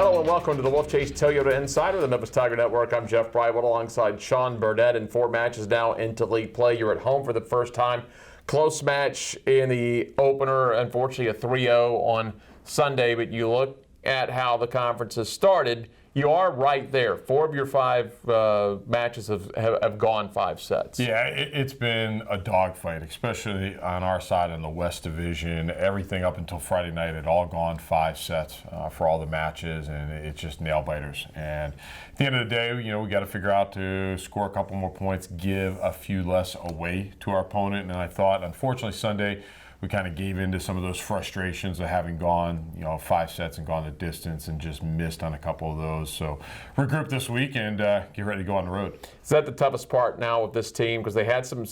Hello and welcome to the Wolfchase Toyota Insider, the Memphis Tiger Network. I'm Jeff Brightwood alongside Sean Burdett, and 4 matches now into league play. You're at home for the first time. Close match in the opener, unfortunately a 3-0 on Sunday, but you look at how the conference has started, you are right there. 4 of your 5 matches have gone 5 sets. Yeah, it's been a dogfight, especially on our side in the West Division. Everything up until Friday night had all gone 5 sets for all the matches, and it's just nail biters. And at the end of the day, we got to figure out to score a couple more points, give a few less away to our opponent. And I thought, unfortunately, Sunday, we kind of gave into some of those frustrations of having gone, 5 sets and gone the distance and just missed on a couple of those. So regroup this week and get ready to go on the road. Is that the toughest part now with this team? Because they had some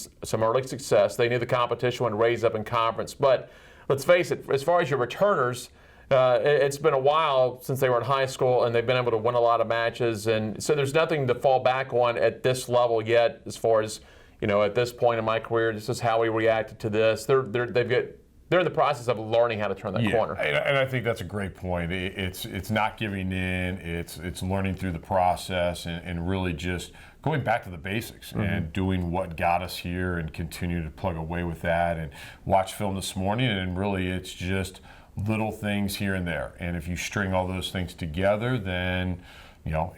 early success. They knew the competition would raise up in conference. But let's face it, as far as your returners, it's been a while since they were in high school, and they've been able to win a lot of matches. And so there's nothing to fall back on at this level yet as far as, at this point in my career, this is how we reacted to this. They're in the process of learning how to turn that corner. And I think that's a great point. It's not giving in. It's learning through the process and really just going back to the basics and doing what got us here and continue to plug away with that. And watch film this morning, and really it's just little things here and there. And if you string all those things together, then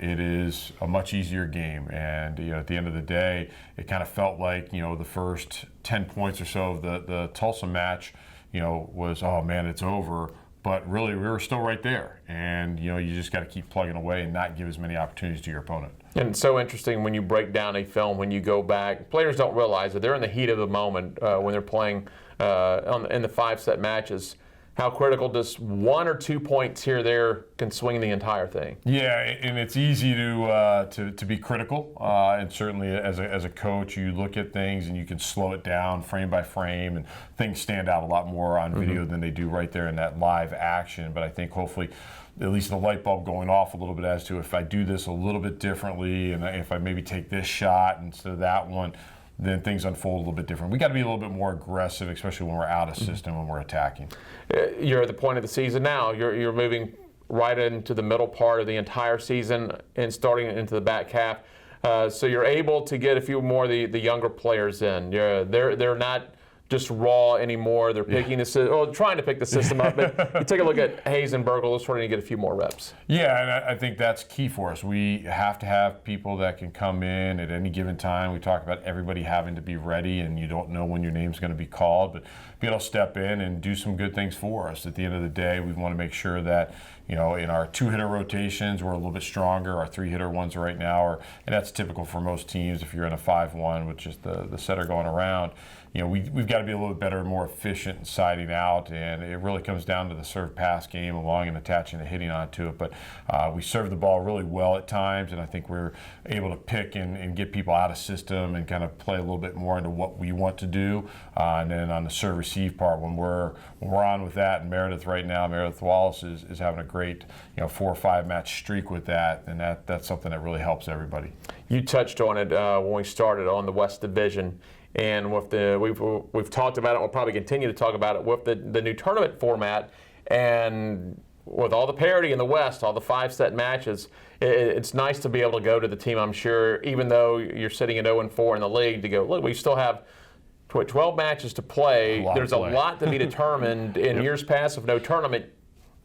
it is a much easier game. And, at the end of the day, it kind of felt like, the first 10 points or so of the Tulsa match, was, oh, man, it's over. But really, we were still right there. And, you just got to keep plugging away and not give as many opportunities to your opponent. And it's so interesting when you break down a film, when you go back, players don't realize that they're in the heat of the moment when they're playing in the 5-set matches. How critical just 1 or 2 points here or there can swing the entire thing. Yeah, and it's easy to be critical, and certainly as a coach, you look at things and you can slow it down frame by frame, and things stand out a lot more on video than they do right there in that live action. But I think hopefully at least the light bulb going off a little bit as to if I do this a little bit differently, and if I maybe take this shot instead of that one, then things unfold a little bit different. We got to be a little bit more aggressive, especially when we're out of system, when we're attacking. You're at the point of the season now. You're moving right into the middle part of the entire season and starting into the back half. So you're able to get a few more of the younger players in. They're not just raw anymore. They're picking trying to pick the system up. But you take a look at Hayes and Burgle, they're starting to get a few more reps. Yeah, and I think that's key for us. We have to have people that can come in at any given time. We talk about everybody having to be ready, and you don't know when your name's going to be called, but be able to step in and do some good things for us. At the end of the day, we want to make sure that in our 2-hitter rotations, we're a little bit stronger. Our 3-hitter ones right now and that's typical for most teams. If you're in a 5-1, which is the setter going around, we've got to be a little bit better and more efficient in siding out, and it really comes down to the serve pass game along and attaching the hitting onto it. But we serve the ball really well at times, and I think we're able to pick and get people out of system and kind of play a little bit more into what we want to do. And then on the serve receive part, when we're on with that, and Meredith Wallace is having a great 4 or 5 match streak with that, and that's something that really helps everybody. You touched on it when we started on the West Division. And with we've talked about it, we'll probably continue to talk about it with the new tournament format, and with all the parity in the West, all the 5-set matches, it's nice to be able to go to the team, I'm sure, even though you're sitting at 0-4 in the league, to go, look, we still have 12 matches to play. There's a lot to be determined. In years past, with no tournament,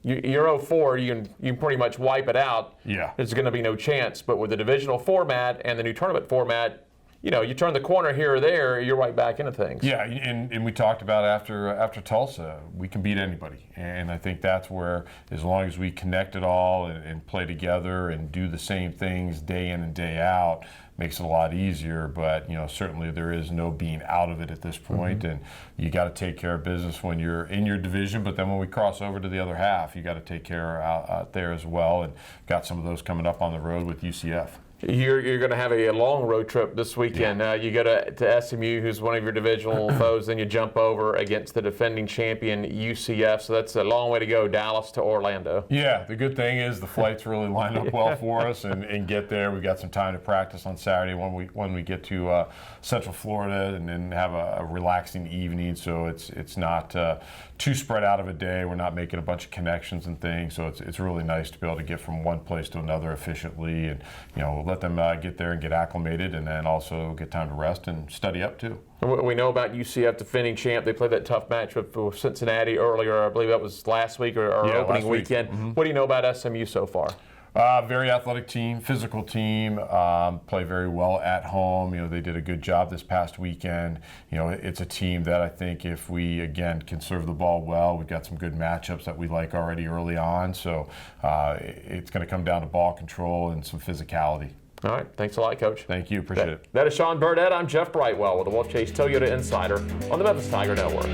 you're 0-4, you can pretty much wipe it out. Yeah. There's going to be no chance. But with the divisional format and the new tournament format, you turn the corner here or there, you're right back into things. Yeah, and we talked about after Tulsa, we can beat anybody. And I think that's where, as long as we connect it all and play together and do the same things day in and day out, makes it a lot easier. But certainly there is no being out of it at this point, and you got to take care of business when you're in your division. But then when we cross over to the other half, you got to take care out there as well. And got some of those coming up on the road with UCF. You're going to have a long road trip this weekend. You go to SMU, who's one of your divisional foes, then you jump over against the defending champion UCF. So that's a long way to go, Dallas to Orlando. Yeah, the good thing is the flights really line up well for us and get there. We've got some time to practice on Saturday when we get to Central Florida, and then have a relaxing evening. So it's not too spread out of a day. We're not making a bunch of connections and things. So it's really nice to be able to get from one place to another efficiently, and let them get there and get acclimated, and then also get time to rest and study up too. We know about UCF, defending champ. They played that tough match with Cincinnati earlier. I believe that was last week or opening weekend. Mm-hmm. What do you know about SMU so far? Very athletic team, physical team, play very well at home. They did a good job this past weekend. It's a team that I think if we, again, can serve the ball well, we've got some good matchups that we like already early on. So it's going to come down to ball control and some physicality. All right. Thanks a lot, Coach. Thank you. Appreciate it. That is Sean Burdett. I'm Jeff Brightwell with the Wolfchase Toyota Insider on the Memphis Tiger Network.